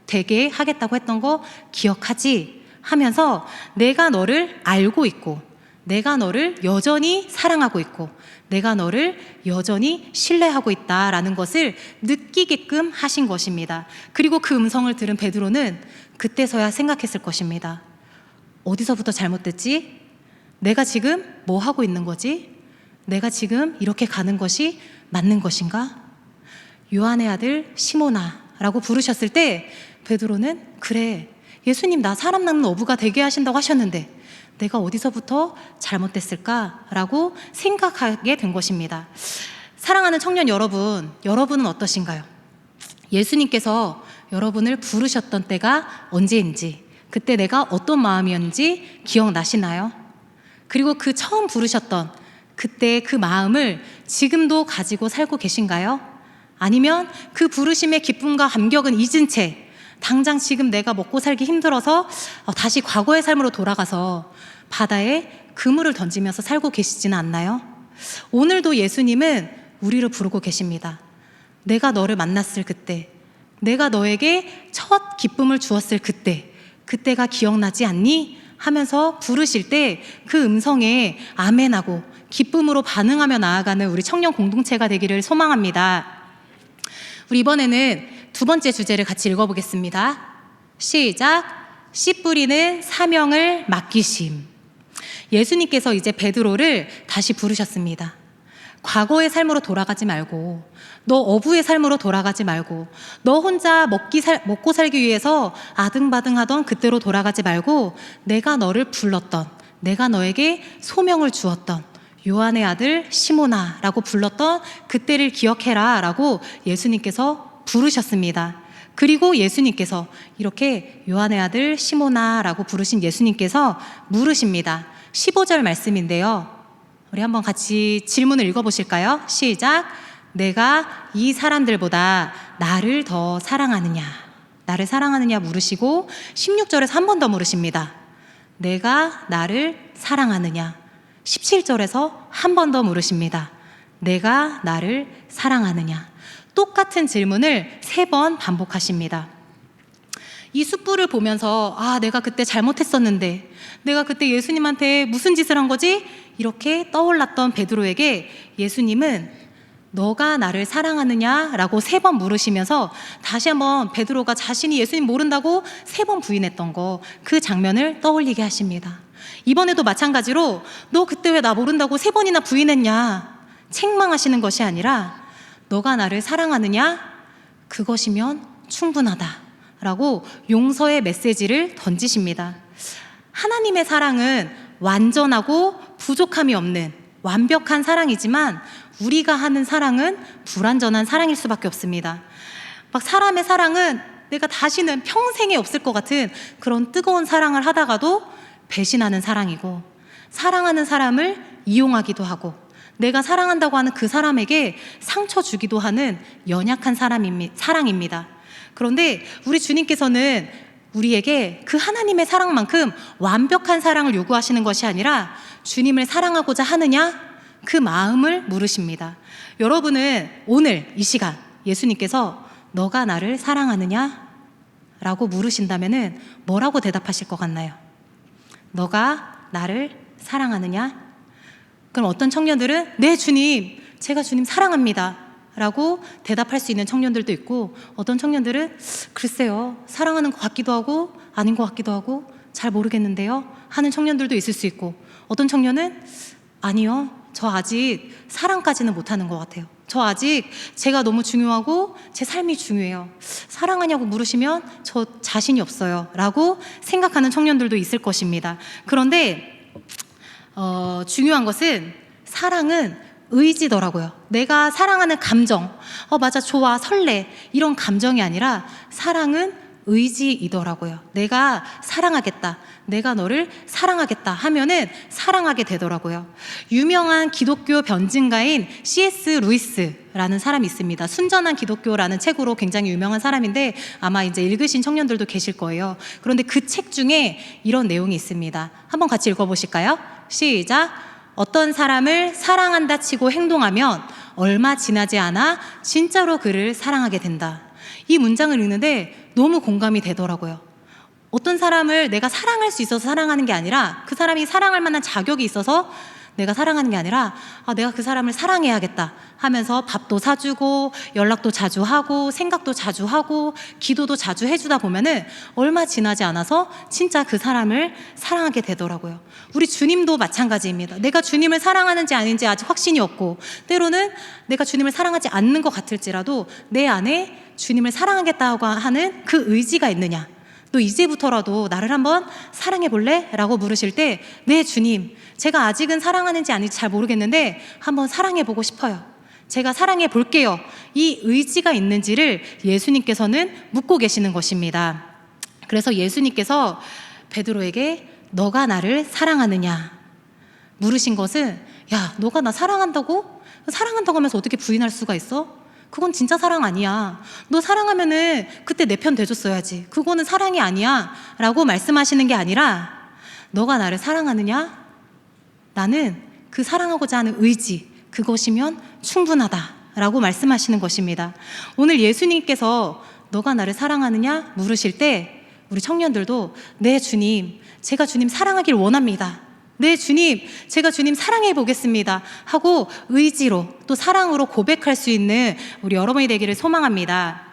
되게 하겠다고 했던 거 기억하지? 하면서 내가 너를 알고 있고 내가 너를 여전히 사랑하고 있고 내가 너를 여전히 신뢰하고 있다라는 것을 느끼게끔 하신 것입니다. 그리고 그 음성을 들은 베드로는 그때서야 생각했을 것입니다. 어디서부터 잘못됐지? 내가 지금 뭐 하고 있는 거지? 내가 지금 이렇게 가는 것이 맞는 것인가? 요한의 아들 시몬아라고 부르셨을 때 베드로는 그래, 예수님 나 사람 낚는 어부가 되게 하신다고 하셨는데 내가 어디서부터 잘못됐을까라고 생각하게 된 것입니다. 사랑하는 청년 여러분, 여러분은 어떠신가요? 예수님께서 여러분을 부르셨던 때가 언제인지, 그때 내가 어떤 마음이었는지 기억나시나요? 그리고 그 처음 부르셨던 그때 그 마음을 지금도 가지고 살고 계신가요? 아니면 그 부르심의 기쁨과 감격은 잊은 채 당장 지금 내가 먹고 살기 힘들어서 다시 과거의 삶으로 돌아가서 바다에 그물을 던지면서 살고 계시지는 않나요? 오늘도 예수님은 우리를 부르고 계십니다. 내가 너를 만났을 그때, 내가 너에게 첫 기쁨을 주었을 그때, 그때가 기억나지 않니? 하면서 부르실 때 그 음성에 아멘하고 기쁨으로 반응하며 나아가는 우리 청년 공동체가 되기를 소망합니다. 우리 이번에는 두 번째 주제를 같이 읽어보겠습니다. 시작. 씨 뿌리는 사명을 맡기심. 예수님께서 이제 베드로를 다시 부르셨습니다. 과거의 삶으로 돌아가지 말고, 너 어부의 삶으로 돌아가지 말고, 너 혼자 먹고 살기 위해서 아등바등하던 그때로 돌아가지 말고, 내가 너를 불렀던, 내가 너에게 소명을 주었던 요한의 아들 시몬아라고 불렀던 그때를 기억해라 라고 예수님께서 부르셨습니다. 그리고 예수님께서 이렇게 요한의 아들 시몬아라고 부르신 예수님께서 물으십니다. 15절 말씀인데요. 우리 한번 같이 질문을 읽어보실까요? 시작. 내가 이 사람들보다 나를 더 사랑하느냐? 나를 사랑하느냐 물으시고 16절에서 한 번 더 물으십니다. 내가 나를 사랑하느냐? 17절에서 한 번 더 물으십니다. 내가 나를 사랑하느냐? 똑같은 질문을 3번 반복하십니다. 이 숯불을 보면서 내가 그때 잘못했었는데, 내가 그때 예수님한테 무슨 짓을 한 거지? 이렇게 떠올랐던 베드로에게 예수님은 너가 나를 사랑하느냐? 라고 3번 물으시면서 다시 한번 베드로가 자신이 예수님 모른다고 3번 부인했던 거, 그 장면을 떠올리게 하십니다. 이번에도 마찬가지로 너 그때 왜 나 모른다고 3번이나 부인했냐? 책망하시는 것이 아니라 너가 나를 사랑하느냐? 그것이면 충분하다 라고 용서의 메시지를 던지십니다. 하나님의 사랑은 완전하고 부족함이 없는 완벽한 사랑이지만 우리가 하는 사랑은 불완전한 사랑일 수밖에 없습니다. 막 사람의 사랑은 내가 다시는 평생에 없을 것 같은 그런 뜨거운 사랑을 하다가도 배신하는 사랑이고, 사랑하는 사람을 이용하기도 하고, 내가 사랑한다고 하는 그 사람에게 상처 주기도 하는 연약한 사랑입니다. 그런데 우리 주님께서는 우리에게 그 하나님의 사랑만큼 완벽한 사랑을 요구하시는 것이 아니라 주님을 사랑하고자 하느냐? 그 마음을 물으십니다. 여러분은 오늘 이 시간 예수님께서 너가 나를 사랑하느냐? 라고 물으신다면 뭐라고 대답하실 것 같나요? 너가 나를 사랑하느냐? 그럼 어떤 청년들은 네 주님, 제가 주님 사랑합니다. 라고 대답할 수 있는 청년들도 있고, 어떤 청년들은 글쎄요, 사랑하는 것 같기도 하고 아닌 것 같기도 하고 잘 모르겠는데요 하는 청년들도 있을 수 있고, 어떤 청년은 아니요, 저 아직 사랑까지는 못하는 것 같아요. 저 아직 제가 너무 중요하고 제 삶이 중요해요. 사랑하냐고 물으시면 저 자신이 없어요 라고 생각하는 청년들도 있을 것입니다. 그런데 중요한 것은 사랑은 의지더라고요. 내가 사랑하는 감정, 맞아, 좋아, 설레, 이런 감정이 아니라 사랑은 의지이더라고요. 내가 사랑하겠다, 내가 너를 사랑하겠다 하면은 사랑하게 되더라고요. 유명한 기독교 변증가인 C.S. 루이스라는 사람이 있습니다. 순전한 기독교라는 책으로 굉장히 유명한 사람인데 아마 이제 읽으신 청년들도 계실 거예요. 그런데 그 책 중에 이런 내용이 있습니다. 한번 같이 읽어보실까요? 시작. 어떤 사람을 사랑한다 치고 행동하면 얼마 지나지 않아 진짜로 그를 사랑하게 된다. 이 문장을 읽는데 너무 공감이 되더라고요. 어떤 사람을 내가 사랑할 수 있어서 사랑하는 게 아니라, 그 사람이 사랑할 만한 자격이 있어서 내가 사랑하는 게 아니라, 내가 그 사람을 사랑해야겠다 하면서 밥도 사주고 연락도 자주 하고 생각도 자주 하고 기도도 자주 해주다 보면은 얼마 지나지 않아서 진짜 그 사람을 사랑하게 되더라고요. 우리 주님도 마찬가지입니다. 내가 주님을 사랑하는지 아닌지 아직 확신이 없고, 때로는 내가 주님을 사랑하지 않는 것 같을지라도 내 안에 주님을 사랑하겠다고 하는 그 의지가 있느냐, 너 이제부터라도 나를 한번 사랑해 볼래? 라고 물으실 때, 네 주님, 제가 아직은 사랑하는지 아닌지 잘 모르겠는데 한번 사랑해 보고 싶어요, 제가 사랑해 볼게요, 이 의지가 있는지를 예수님께서는 묻고 계시는 것입니다. 그래서 예수님께서 베드로에게 너가 나를 사랑하느냐 물으신 것은, 야, 너가 나 사랑한다고? 사랑한다고 하면서 어떻게 부인할 수가 있어? 그건 진짜 사랑 아니야. 너 사랑하면은 그때 내 편 돼줬어야지. 그거는 사랑이 아니야 라고 말씀하시는 게 아니라, 너가 나를 사랑하느냐? 나는 그 사랑하고자 하는 의지, 그것이면 충분하다 라고 말씀하시는 것입니다. 오늘 예수님께서 너가 나를 사랑하느냐 물으실 때 우리 청년들도 네 주님, 제가 주님 사랑하길 원합니다, 네 주님, 제가 주님 사랑해 보겠습니다 하고 의지로 또 사랑으로 고백할 수 있는 우리 여러분이 되기를 소망합니다.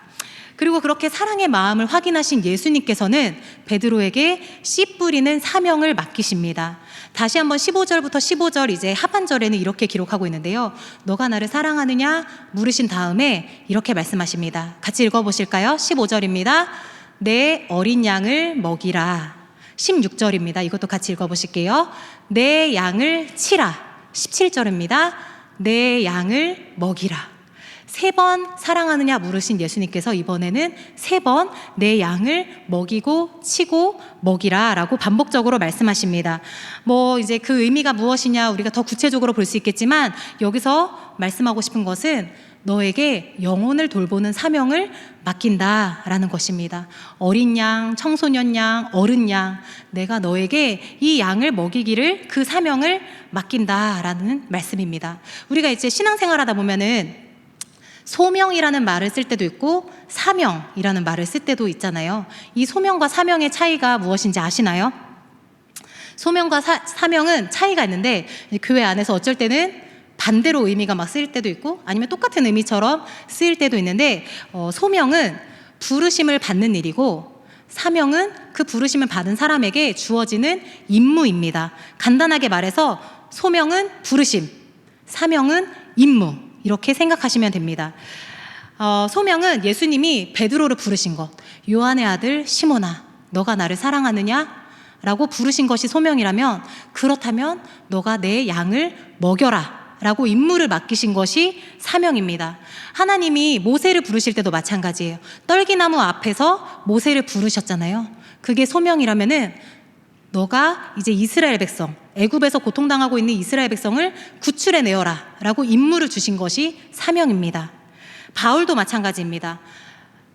그리고 그렇게 사랑의 마음을 확인하신 예수님께서는 베드로에게 씨 뿌리는 사명을 맡기십니다. 다시 한번 15절부터 15절 이제 하반절에는 이렇게 기록하고 있는데요, 너가 나를 사랑하느냐 물으신 다음에 이렇게 말씀하십니다. 같이 읽어보실까요? 15절입니다. 내 어린 양을 먹이라. 16절입니다. 이것도 같이 읽어보실게요. 내 양을 치라. 17절입니다. 내 양을 먹이라. 3번 사랑하느냐 물으신 예수님께서 이번에는 3번 내 양을 먹이고 치고 먹이라 라고 반복적으로 말씀하십니다. 이제 그 의미가 무엇이냐 우리가 더 구체적으로 볼 수 있겠지만, 여기서 말씀하고 싶은 것은 너에게 영혼을 돌보는 사명을 맡긴다라는 것입니다. 어린 양, 청소년 양, 어른 양, 내가 너에게 이 양을 먹이기를 그 사명을 맡긴다라는 말씀입니다. 우리가 이제 신앙생활하다 보면은 소명이라는 말을 쓸 때도 있고 사명이라는 말을 쓸 때도 있잖아요. 이 소명과 사명의 차이가 무엇인지 아시나요? 소명과 사명은 차이가 있는데, 교회 안에서 어쩔 때는 반대로 의미가 막 쓰일 때도 있고 아니면 똑같은 의미처럼 쓰일 때도 있는데, 소명은 부르심을 받는 일이고 사명은 그 부르심을 받은 사람에게 주어지는 임무입니다. 간단하게 말해서 소명은 부르심, 사명은 임무, 이렇게 생각하시면 됩니다. 소명은 예수님이 베드로를 부르신 것, 요한의 아들 시몬아, 너가 나를 사랑하느냐? 라고 부르신 것이 소명이라면, 그렇다면 너가 내 양을 먹여라 라고 임무를 맡기신 것이 사명입니다. 하나님이 모세를 부르실 때도 마찬가지예요. 떨기나무 앞에서 모세를 부르셨잖아요. 그게 소명이라면은 너가 이제 이스라엘 백성, 애굽에서 고통당하고 있는 이스라엘 백성을 구출해 내어라 라고 임무를 주신 것이 사명입니다. 바울도 마찬가지입니다.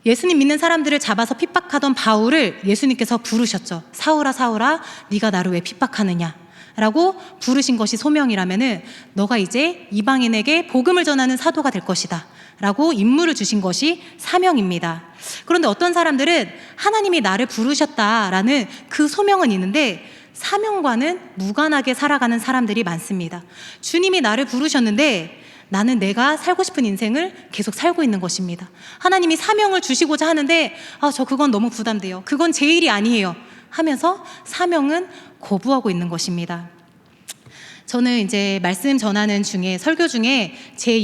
예수님 믿는 사람들을 잡아서 핍박하던 바울을 예수님께서 부르셨죠. 사울아 사울아 네가 나를 왜 핍박하느냐 라고 부르신 것이 소명이라면은 너가 이제 이방인에게 복음을 전하는 사도가 될 것이다 라고 임무를 주신 것이 사명입니다. 그런데 어떤 사람들은 하나님이 나를 부르셨다라는 그 소명은 있는데 사명과는 무관하게 살아가는 사람들이 많습니다. 주님이 나를 부르셨는데 나는 내가 살고 싶은 인생을 계속 살고 있는 것입니다. 하나님이 사명을 주시고자 하는데 저 그건 너무 부담돼요. 그건 제 일이 아니에요. 하면서 사명은 거부하고 있는 것입니다. 저는 이제 말씀 전하는 중에 설교 중에 제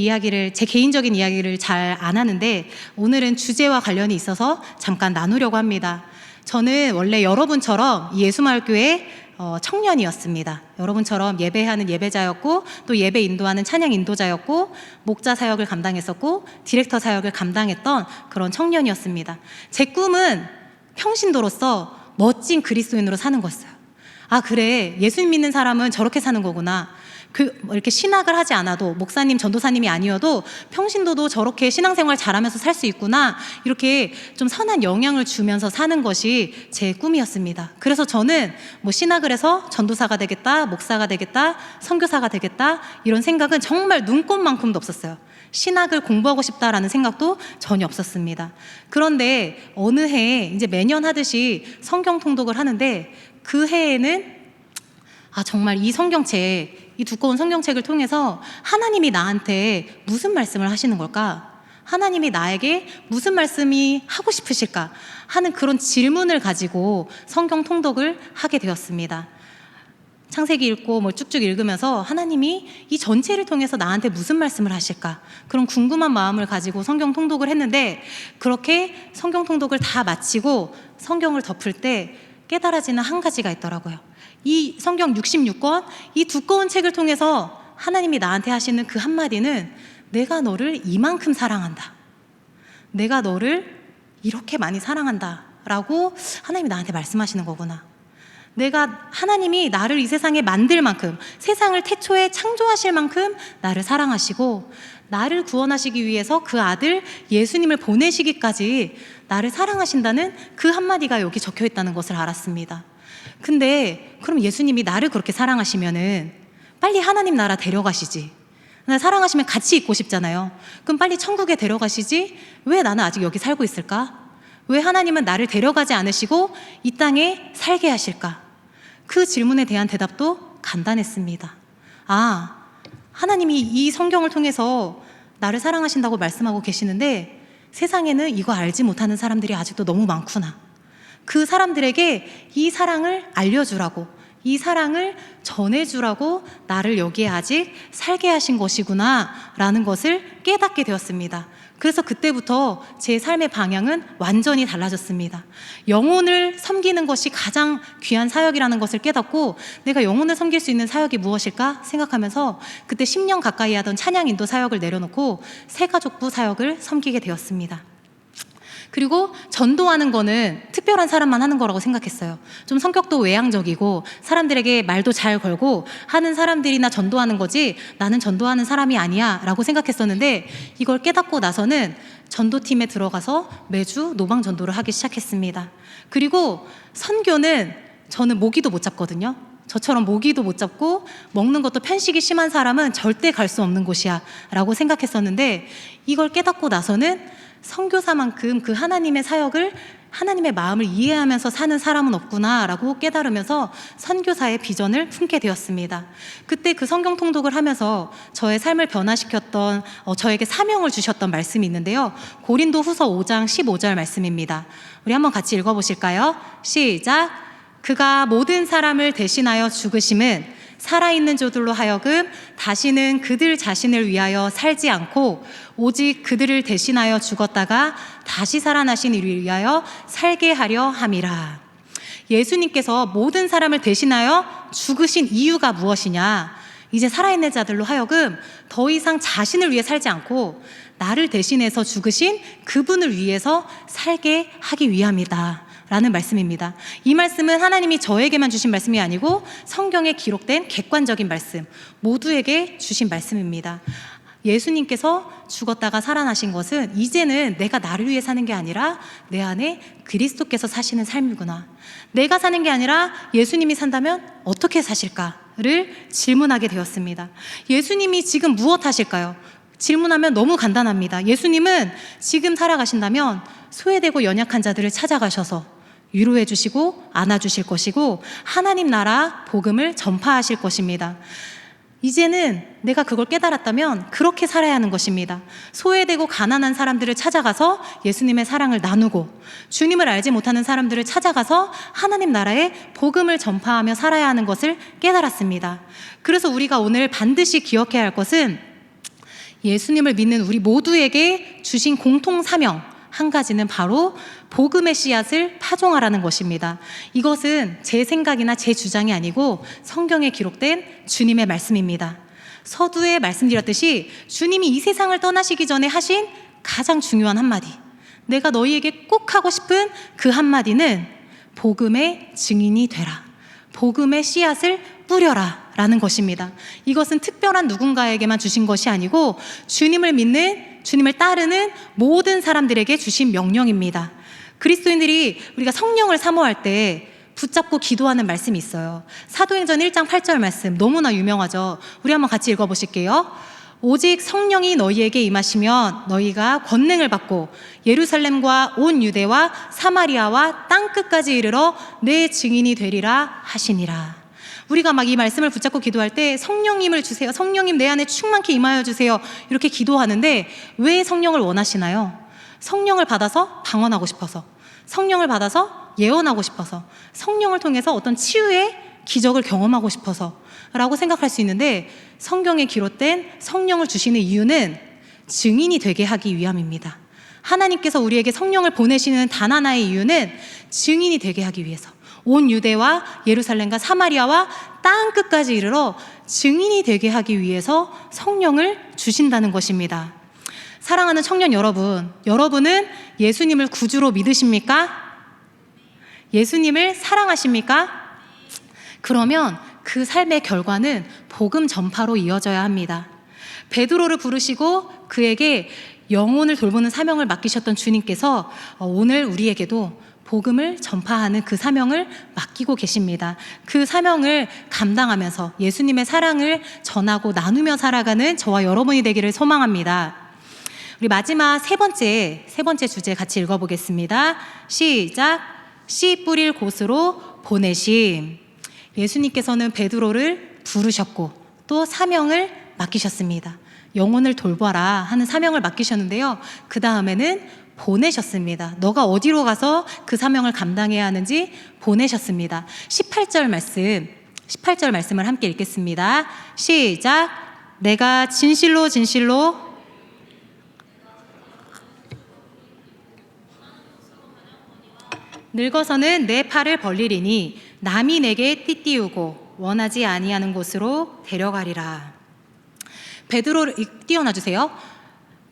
개인적인 이야기를 잘 안 하는데 오늘은 주제와 관련이 있어서 잠깐 나누려고 합니다. 저는 원래 여러분처럼 예수마을교회 청년이었습니다. 여러분처럼 예배하는 예배자였고 또 예배 인도하는 찬양 인도자였고 목자 사역을 감당했었고 디렉터 사역을 감당했던 그런 청년이었습니다. 제 꿈은 평신도로서 멋진 그리스도인으로 사는 거였어요. 그래, 예수님 믿는 사람은 저렇게 사는 거구나. 이렇게 신학을 하지 않아도, 목사님, 전도사님이 아니어도 평신도도 저렇게 신앙생활 잘하면서 살 수 있구나. 이렇게 좀 선한 영향을 주면서 사는 것이 제 꿈이었습니다. 그래서 저는 신학을 해서 전도사가 되겠다, 목사가 되겠다, 선교사가 되겠다, 이런 생각은 정말 눈꼽만큼도 없었어요. 신학을 공부하고 싶다라는 생각도 전혀 없었습니다. 그런데 어느 해에 이제 매년 하듯이 성경 통독을 하는데 그 해에는 정말 이 두꺼운 성경책을 통해서 하나님이 나한테 무슨 말씀을 하시는 걸까? 하나님이 나에게 무슨 말씀이 하고 싶으실까? 하는 그런 질문을 가지고 성경 통독을 하게 되었습니다. 창세기 읽고 쭉쭉 읽으면서 하나님이 이 전체를 통해서 나한테 무슨 말씀을 하실까? 그런 궁금한 마음을 가지고 성경 통독을 했는데 그렇게 성경 통독을 다 마치고 성경을 덮을 때 깨달아지는 한 가지가 있더라고요. 이 성경 66권, 이 두꺼운 책을 통해서 하나님이 나한테 하시는 그 한마디는 내가 너를 이만큼 사랑한다. 내가 너를 이렇게 많이 사랑한다. 라고 하나님이 나한테 말씀하시는 거구나. 하나님이 나를 이 세상에 만들 만큼, 세상을 태초에 창조하실 만큼 나를 사랑하시고 나를 구원하시기 위해서 그 아들 예수님을 보내시기까지 나를 사랑하신다는 그 한마디가 여기 적혀 있다는 것을 알았습니다. 근데 그럼 예수님이 나를 그렇게 사랑하시면은 빨리 하나님 나라 데려가시지. 나 사랑하시면 같이 있고 싶잖아요. 그럼 빨리 천국에 데려가시지. 왜 나는 아직 여기 살고 있을까? 왜 하나님은 나를 데려가지 않으시고 이 땅에 살게 하실까? 그 질문에 대한 대답도 간단했습니다. 하나님이 이 성경을 통해서 나를 사랑하신다고 말씀하고 계시는데 세상에는 이거 알지 못하는 사람들이 아직도 너무 많구나. 그 사람들에게 이 사랑을 알려주라고, 이 사랑을 전해주라고 나를 여기에 아직 살게 하신 것이구나 라는 것을 깨닫게 되었습니다. 그래서 그때부터 제 삶의 방향은 완전히 달라졌습니다. 영혼을 섬기는 것이 가장 귀한 사역이라는 것을 깨닫고 내가 영혼을 섬길 수 있는 사역이 무엇일까 생각하면서 그때 10년 가까이 하던 찬양 인도 사역을 내려놓고 새가족부 사역을 섬기게 되었습니다. 그리고 전도하는 거는 특별한 사람만 하는 거라고 생각했어요. 좀 성격도 외향적이고 사람들에게 말도 잘 걸고 하는 사람들이나 전도하는 거지 나는 전도하는 사람이 아니야 라고 생각했었는데 이걸 깨닫고 나서는 전도팀에 들어가서 매주 노방 전도를 하기 시작했습니다. 그리고 선교는 저는 모기도 못 잡거든요. 저처럼 모기도 못 잡고 먹는 것도 편식이 심한 사람은 절대 갈 수 없는 곳이야 라고 생각했었는데 이걸 깨닫고 나서는 선교사만큼 그 하나님의 사역을 하나님의 마음을 이해하면서 사는 사람은 없구나 라고 깨달으면서 선교사의 비전을 품게 되었습니다. 그때 그 성경 통독을 하면서 저의 삶을 변화시켰던 저에게 사명을 주셨던 말씀이 있는데요. 고린도 후서 5장 15절 말씀입니다. 우리 한번 같이 읽어보실까요? 시작! 그가 모든 사람을 대신하여 죽으심은 살아있는 자들로 하여금 다시는 그들 자신을 위하여 살지 않고 오직 그들을 대신하여 죽었다가 다시 살아나신 이를 위하여 살게 하려 함이라. 예수님께서 모든 사람을 대신하여 죽으신 이유가 무엇이냐? 이제 살아있는 자들로 하여금 더 이상 자신을 위해 살지 않고 나를 대신해서 죽으신 그분을 위해서 살게 하기 위함이다 라는 말씀입니다. 이 말씀은 하나님이 저에게만 주신 말씀이 아니고 성경에 기록된 객관적인 말씀, 모두에게 주신 말씀입니다. 예수님께서 죽었다가 살아나신 것은 이제는 내가 나를 위해 사는 게 아니라 내 안에 그리스도께서 사시는 삶이구나. 내가 사는 게 아니라 예수님이 산다면 어떻게 사실까를 질문하게 되었습니다. 예수님이 지금 무엇 하실까요? 질문하면 너무 간단합니다. 예수님은 지금 살아가신다면 소외되고 연약한 자들을 찾아가셔서 위로해 주시고 안아주실 것이고 하나님 나라 복음을 전파하실 것입니다. 이제는 내가 그걸 깨달았다면 그렇게 살아야 하는 것입니다. 소외되고 가난한 사람들을 찾아가서 예수님의 사랑을 나누고, 주님을 알지 못하는 사람들을 찾아가서 하나님 나라의 복음을 전파하며 살아야 하는 것을 깨달았습니다. 그래서 우리가 오늘 반드시 기억해야 할 것은 예수님을 믿는 우리 모두에게 주신 공통 사명 한 가지는 바로 복음의 씨앗을 파종하라는 것입니다. 이것은 제 생각이나 제 주장이 아니고 성경에 기록된 주님의 말씀입니다. 서두에 말씀드렸듯이 주님이 이 세상을 떠나시기 전에 하신 가장 중요한 한마디, 내가 너희에게 꼭 하고 싶은 그 한마디는 복음의 증인이 되라, 복음의 씨앗을 뿌려라 라는 것입니다. 이것은 특별한 누군가에게만 주신 것이 아니고 주님을 믿는, 주님을 따르는 모든 사람들에게 주신 명령입니다. 그리스도인들이 우리가 성령을 사모할 때 붙잡고 기도하는 말씀이 있어요. 사도행전 1장 8절 말씀 너무나 유명하죠. 우리 한번 같이 읽어보실게요. 오직 성령이 너희에게 임하시면 너희가 권능을 받고 예루살렘과 온 유대와 사마리아와 땅끝까지 이르러 내 증인이 되리라 하시니라. 우리가 막 이 말씀을 붙잡고 기도할 때 성령님을 주세요, 성령님 내 안에 충만케 임하여 주세요, 이렇게 기도하는데 왜 성령을 원하시나요? 성령을 받아서 방언하고 싶어서, 성령을 받아서 예언하고 싶어서, 성령을 통해서 어떤 치유의 기적을 경험하고 싶어서 라고 생각할 수 있는데, 성경에 기록된 성령을 주시는 이유는 증인이 되게 하기 위함입니다. 하나님께서 우리에게 성령을 보내시는 단 하나의 이유는 증인이 되게 하기 위해서, 온 유대와 예루살렘과 사마리아와 땅끝까지 이르러 증인이 되게 하기 위해서 성령을 주신다는 것입니다. 사랑하는 청년 여러분, 여러분은 예수님을 구주로 믿으십니까? 예수님을 사랑하십니까? 그러면 그 삶의 결과는 복음 전파로 이어져야 합니다. 베드로를 부르시고 그에게 영혼을 돌보는 사명을 맡기셨던 주님께서 오늘 우리에게도 복음을 전파하는 그 사명을 맡기고 계십니다. 그 사명을 감당하면서 예수님의 사랑을 전하고 나누며 살아가는 저와 여러분이 되기를 소망합니다. 우리 마지막 세 번째 주제 같이 읽어보겠습니다. 시작. 씨 뿌릴 곳으로 보내심. 예수님께서는 베드로를 부르셨고 또 사명을 맡기셨습니다. 영혼을 돌봐라 하는 사명을 맡기셨는데요, 그 다음에는 보내셨습니다. 너가 어디로 가서 그 사명을 감당해야 하는지 보내셨습니다. 18절 말씀을 함께 읽겠습니다. 시작. 내가 진실로 늙어서는 내 팔을 벌리리니 남이 내게 띠띠우고 원하지 아니하는 곳으로 데려가리라. 베드로를 띄워놔주세요.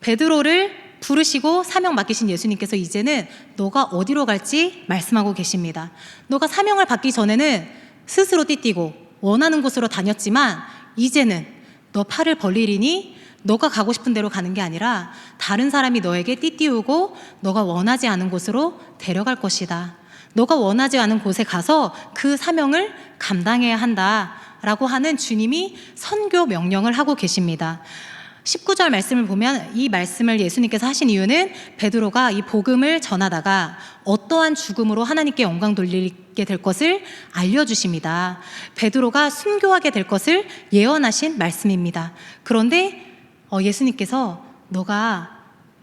베드로를 부르시고 사명 맡기신 예수님께서 이제는 너가 어디로 갈지 말씀하고 계십니다. 너가 사명을 받기 전에는 스스로 띠띠고 원하는 곳으로 다녔지만 이제는 너 팔을 벌리리니 너가 가고 싶은 대로 가는 게 아니라 다른 사람이 너에게 띠띠우고 너가 원하지 않은 곳으로 데려갈 것이다. 너가 원하지 않은 곳에 가서 그 사명을 감당해야 한다라고 하는 주님이 선교 명령을 하고 계십니다. 19절 말씀을 보면 이 말씀을 예수님께서 하신 이유는 베드로가 이 복음을 전하다가 어떠한 죽음으로 하나님께 영광 돌리게 될 것을 알려주십니다. 베드로가 순교하게 될 것을 예언하신 말씀입니다. 그런데 예수님께서 너가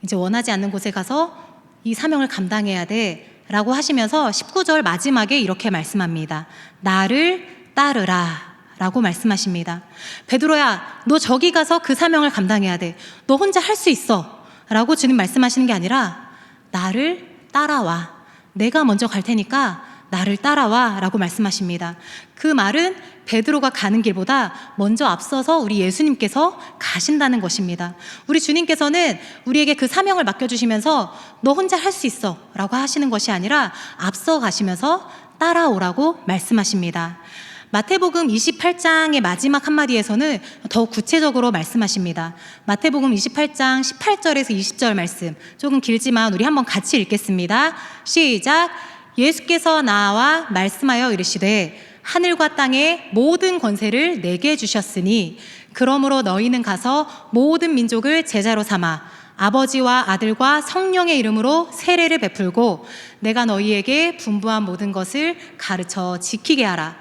이제 원하지 않는 곳에 가서 이 사명을 감당해야 돼 라고 하시면서 19절 마지막에 이렇게 말씀합니다. 나를 따르라 라고 말씀하십니다. 베드로야, 너 저기 가서 그 사명을 감당해야 돼. 너 혼자 할 수 있어 라고 주님 말씀하시는 게 아니라 나를 따라와. 내가 먼저 갈 테니까 나를 따라와 라고 말씀하십니다. 그 말은 베드로가 가는 길보다 먼저 앞서서 우리 예수님께서 가신다는 것입니다. 우리 주님께서는 우리에게 그 사명을 맡겨주시면서 너 혼자 할 수 있어 라고 하시는 것이 아니라 앞서 가시면서 따라오라고 말씀하십니다. 마태복음 28장의 마지막 한마디에서는 더욱 구체적으로 말씀하십니다. 마태복음 28장 18절에서 20절 말씀, 조금 길지만 우리 한번 같이 읽겠습니다. 시작. 예수께서 나와 말씀하여 이르시되 하늘과 땅의 모든 권세를 내게 주셨으니 그러므로 너희는 가서 모든 민족을 제자로 삼아 아버지와 아들과 성령의 이름으로 세례를 베풀고 내가 너희에게 분부한 모든 것을 가르쳐 지키게 하라.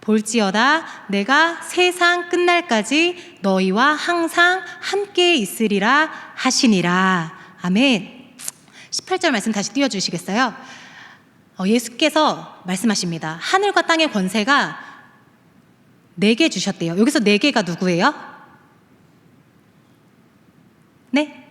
볼지어다 내가 세상 끝날까지 너희와 항상 함께 있으리라 하시니라. 아멘. 18절 말씀 다시 띄워주시겠어요? 예수께서 말씀하십니다. 하늘과 땅의 권세가 내게 주셨대요. 여기서 네 개가 누구예요? 네?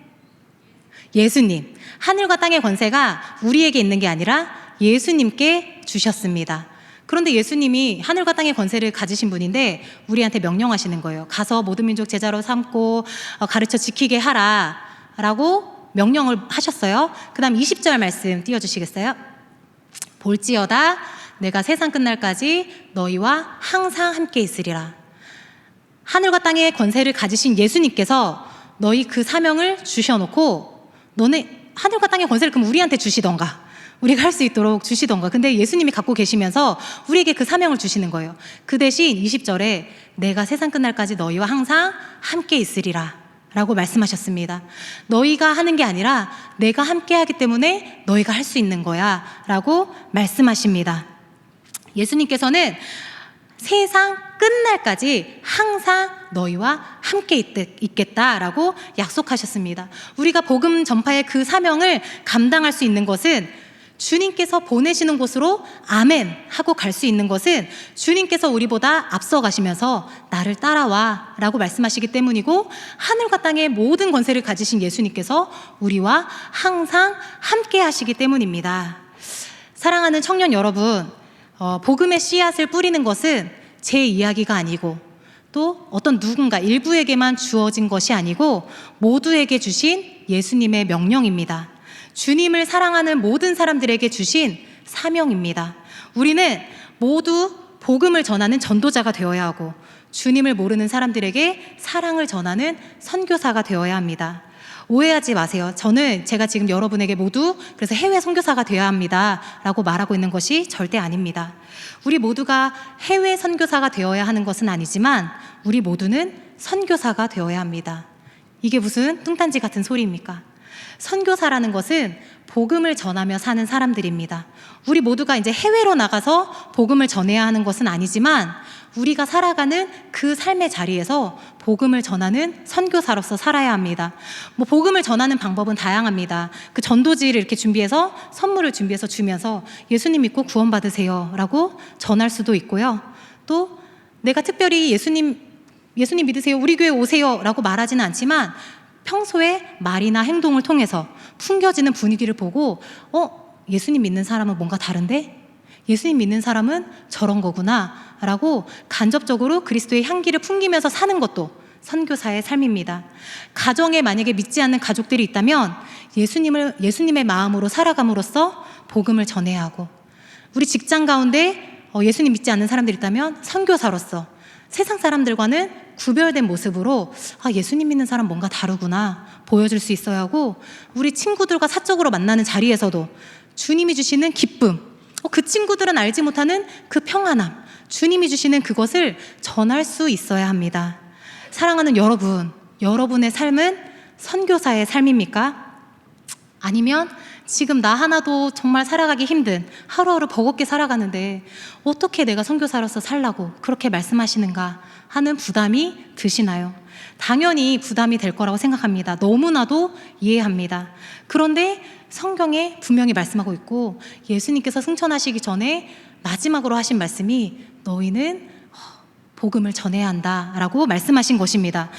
예수님. 하늘과 땅의 권세가 우리에게 있는 게 아니라 예수님께 주셨습니다. 그런데 예수님이 하늘과 땅의 권세를 가지신 분인데 우리한테 명령하시는 거예요. 가서 모든 민족 제자로 삼고 가르쳐 지키게 하라 라고 명령을 하셨어요. 그 다음 20절 말씀 띄워주시겠어요? 볼지어다 내가 세상 끝날까지 너희와 항상 함께 있으리라. 하늘과 땅의 권세를 가지신 예수님께서 너희 그 사명을 주셔놓고 너네 하늘과 땅의 권세를 그럼 우리한테 주시던가 우리가 할 수 있도록 주시던가. 근데 예수님이 갖고 계시면서 우리에게 그 사명을 주시는 거예요. 그 대신 20절에 내가 세상 끝날까지 너희와 항상 함께 있으리라 라고 말씀하셨습니다. 너희가 하는 게 아니라 내가 함께 하기 때문에 너희가 할 수 있는 거야 라고 말씀하십니다. 예수님께서는 세상 끝날까지 항상 너희와 함께 있겠다라고 약속하셨습니다. 우리가 복음 전파의 그 사명을 감당할 수 있는 것은 주님께서 보내시는 곳으로 아멘 하고 갈 수 있는 것은 주님께서 우리보다 앞서 가시면서 나를 따라와 라고 말씀하시기 때문이고 하늘과 땅의 모든 권세를 가지신 예수님께서 우리와 항상 함께 하시기 때문입니다. 사랑하는 청년 여러분, 복음의 씨앗을 뿌리는 것은 제 이야기가 아니고 또 어떤 누군가 일부에게만 주어진 것이 아니고 모두에게 주신 예수님의 명령입니다. 주님을 사랑하는 모든 사람들에게 주신 사명입니다. 우리는 모두 복음을 전하는 전도자가 되어야 하고 주님을 모르는 사람들에게 사랑을 전하는 선교사가 되어야 합니다. 오해하지 마세요. 제가 지금 여러분에게 모두 그래서 해외 선교사가 되어야 합니다 라고 말하고 있는 것이 절대 아닙니다. 우리 모두가 해외 선교사가 되어야 하는 것은 아니지만 우리 모두는 선교사가 되어야 합니다. 이게 무슨 뚱딴지 같은 소리입니까? 선교사라는 것은 복음을 전하며 사는 사람들입니다. 우리 모두가 이제 해외로 나가서 복음을 전해야 하는 것은 아니지만 우리가 살아가는 그 삶의 자리에서 복음을 전하는 선교사로서 살아야 합니다. 복음을 전하는 방법은 다양합니다. 그 전도지를 이렇게 준비해서 선물을 준비해서 주면서 예수님 믿고 구원받으세요 라고 전할 수도 있고요. 또 내가 특별히 예수님 믿으세요, 우리 교회 오세요 라고 말하지는 않지만 평소에 말이나 행동을 통해서 풍겨지는 분위기를 보고 예수님 믿는 사람은 뭔가 다른데? 예수님 믿는 사람은 저런 거구나 라고 간접적으로 그리스도의 향기를 풍기면서 사는 것도 선교사의 삶입니다. 가정에 만약에 믿지 않는 가족들이 있다면 예수님의 마음으로 살아감으로써 복음을 전해야 하고, 우리 직장 가운데 예수님 믿지 않는 사람들이 있다면 선교사로서 세상 사람들과는 구별된 모습으로 예수님 믿는 사람 뭔가 다르구나 보여줄 수 있어야 하고, 우리 친구들과 사적으로 만나는 자리에서도 주님이 주시는 기쁨, 그 친구들은 알지 못하는 그 평안함, 주님이 주시는 그것을 전할 수 있어야 합니다. 사랑하는 여러분, 여러분의 삶은 선교사의 삶입니까? 아니면 지금 나 하나도 정말 살아가기 힘든, 하루하루 버겁게 살아가는데 어떻게 내가 선교사로서 살라고 그렇게 말씀하시는가 하는 부담이 드시나요? 당연히 부담이 될 거라고 생각합니다. 너무나도 이해합니다. 그런데 성경에 분명히 말씀하고 있고, 예수님께서 승천하시기 전에 마지막으로 하신 말씀이 너희는 복음을 전해야 한다라고 말씀하신 것입니다.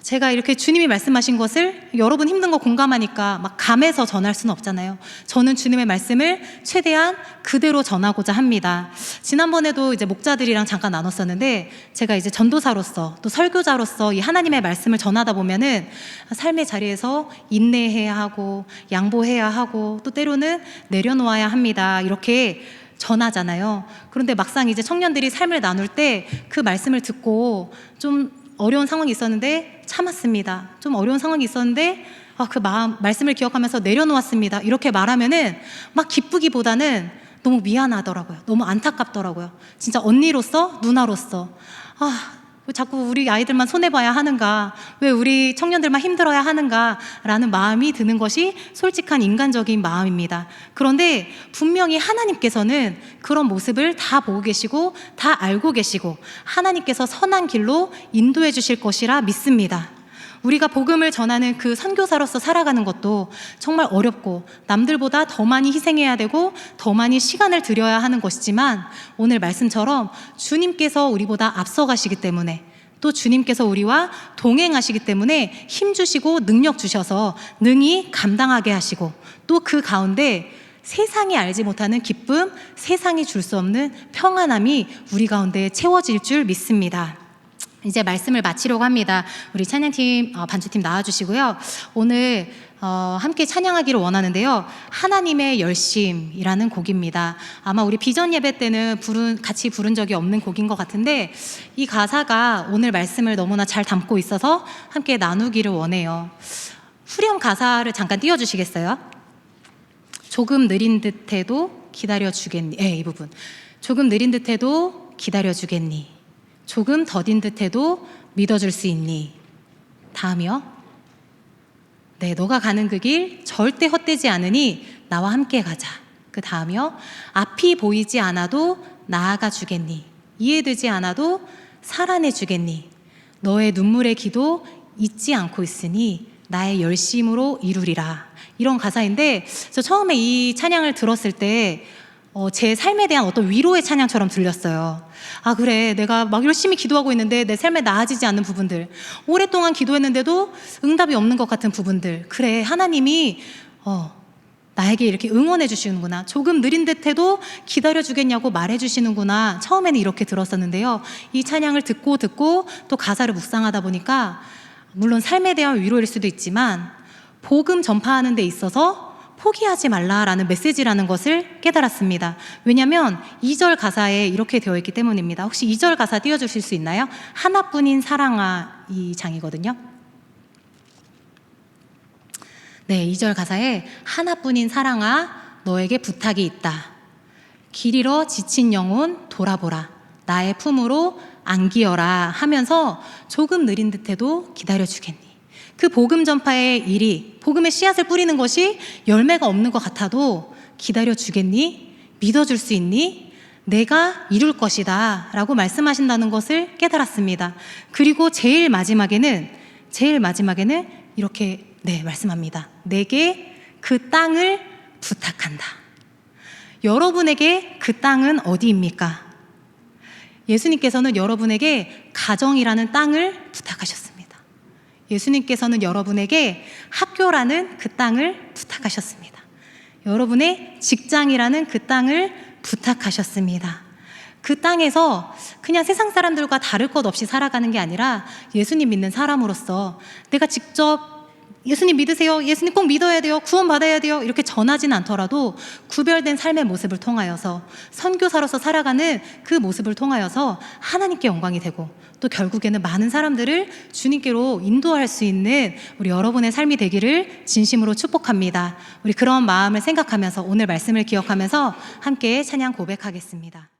제가 이렇게 주님이 말씀하신 것을 여러분 힘든 거 공감하니까 막 감해서 전할 수는 없잖아요. 저는 주님의 말씀을 최대한 그대로 전하고자 합니다. 지난번에도 이제 목자들이랑 잠깐 나눴었는데, 제가 이제 전도사로서 또 설교자로서 이 하나님의 말씀을 전하다 보면은 삶의 자리에서 인내해야 하고 양보해야 하고 또 때로는 내려놓아야 합니다. 이렇게 전하잖아요. 그런데 막상 이제 청년들이 삶을 나눌 때 그 말씀을 듣고 좀 어려운 상황이 있었는데 참았습니다. 좀 어려운 상황이 있었는데 그 말씀을 기억하면서 내려놓았습니다. 이렇게 말하면은 막 기쁘기보다는 너무 미안하더라고요. 너무 안타깝더라고요. 진짜 언니로서, 누나로서 왜 자꾸 우리 아이들만 손해봐야 하는가? 왜 우리 청년들만 힘들어야 하는가? 라는 마음이 드는 것이 솔직한 인간적인 마음입니다. 그런데 분명히 하나님께서는 그런 모습을 다 보고 계시고 다 알고 계시고 하나님께서 선한 길로 인도해 주실 것이라 믿습니다. 우리가 복음을 전하는 그 선교사로서 살아가는 것도 정말 어렵고 남들보다 더 많이 희생해야 되고 더 많이 시간을 들여야 하는 것이지만 오늘 말씀처럼 주님께서 우리보다 앞서가시기 때문에 또 주님께서 우리와 동행하시기 때문에 힘 주시고 능력 주셔서 능히 감당하게 하시고 또 그 가운데 세상이 알지 못하는 기쁨, 세상이 줄 수 없는 평안함이 우리 가운데 채워질 줄 믿습니다. 이제 말씀을 마치려고 합니다. 우리 찬양팀, 반주팀 나와주시고요. 오늘 함께 찬양하기를 원하는데요. 하나님의 열심이라는 곡입니다. 아마 우리 비전 예배 때는 같이 부른 적이 없는 곡인 것 같은데 이 가사가 오늘 말씀을 너무나 잘 담고 있어서 함께 나누기를 원해요. 후렴 가사를 잠깐 띄워주시겠어요? 조금 느린 듯해도 기다려주겠니? 이 부분. 조금 느린 듯해도 기다려주겠니? 조금 더딘 듯해도 믿어줄 수 있니? 다음이요. 네, 너가 가는 그 길 절대 헛되지 않으니 나와 함께 가자. 그 다음이요. 앞이 보이지 않아도 나아가 주겠니? 이해되지 않아도 살아내 주겠니? 너의 눈물의 기도 잊지 않고 있으니 나의 열심으로 이루리라. 이런 가사인데 저 처음에 이 찬양을 들었을 때 제 삶에 대한 어떤 위로의 찬양처럼 들렸어요. 아, 그래, 내가 막 열심히 기도하고 있는데 내 삶에 나아지지 않는 부분들, 오랫동안 기도했는데도 응답이 없는 것 같은 부분들, 그래, 하나님이 나에게 이렇게 응원해 주시는구나, 조금 느린 듯해도 기다려 주겠냐고 말해 주시는구나. 처음에는 이렇게 들었었는데요, 이 찬양을 듣고 또 가사를 묵상하다 보니까 물론 삶에 대한 위로일 수도 있지만 복음 전파하는 데 있어서 포기하지 말라라는 메시지라는 것을 깨달았습니다. 왜냐하면 2절 가사에 이렇게 되어 있기 때문입니다. 혹시 2절 가사 띄워주실 수 있나요? 하나뿐인 사랑아, 이 장이거든요. 네, 2절 가사에 하나뿐인 사랑아 너에게 부탁이 있다. 길 잃어 지친 영혼 돌아보라. 나의 품으로 안기어라 하면서 조금 느린 듯해도 기다려주겠니? 그 복음 전파의 일이, 복음의 씨앗을 뿌리는 것이 열매가 없는 것 같아도 기다려주겠니? 믿어줄 수 있니? 내가 이룰 것이다 라고 말씀하신다는 것을 깨달았습니다. 그리고 제일 마지막에는 이렇게 말씀합니다. 내게 그 땅을 부탁한다. 여러분에게 그 땅은 어디입니까? 예수님께서는 여러분에게 가정이라는 땅을 부탁하셨습니다. 예수님께서는 여러분에게 학교라는 그 땅을 부탁하셨습니다. 여러분의 직장이라는 그 땅을 부탁하셨습니다. 그 땅에서 그냥 세상 사람들과 다를 것 없이 살아가는 게 아니라 예수님 믿는 사람으로서 내가 직접 예수님 믿으세요, 예수님 꼭 믿어야 돼요, 구원 받아야 돼요 이렇게 전하진 않더라도 구별된 삶의 모습을 통하여서 선교사로서 살아가는 그 모습을 통하여서 하나님께 영광이 되고 또 결국에는 많은 사람들을 주님께로 인도할 수 있는 우리 여러분의 삶이 되기를 진심으로 축복합니다. 우리 그런 마음을 생각하면서 오늘 말씀을 기억하면서 함께 찬양 고백하겠습니다.